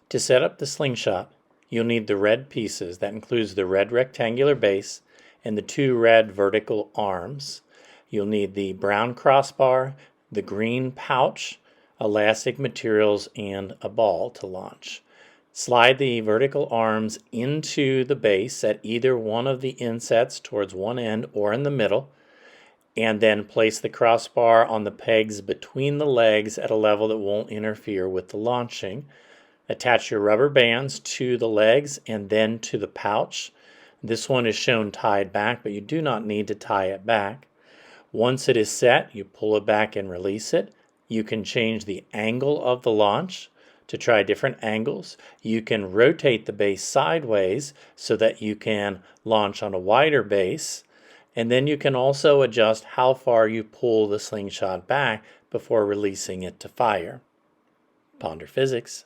To set up the slingshot, you'll need the red pieces. That includes the red rectangular base and the two red vertical arms. You'll need the brown crossbar, the green pouch, elastic materials, and a ball to launch. Slide the vertical arms into the base at either one of the insets towards one end or in the middle, and then place the crossbar on the pegs between the legs at a level that won't interfere with the launching. Attach your rubber bands to the legs and then to the pouch. This one is shown tied back, but you do not need to tie it back. Once it is set, you pull it back and release it. You can change the angle of the launch to try different angles. You can rotate the base sideways so that you can launch on a wider base. And then you can also adjust how far you pull the slingshot back before releasing it to fire. Ponder physics.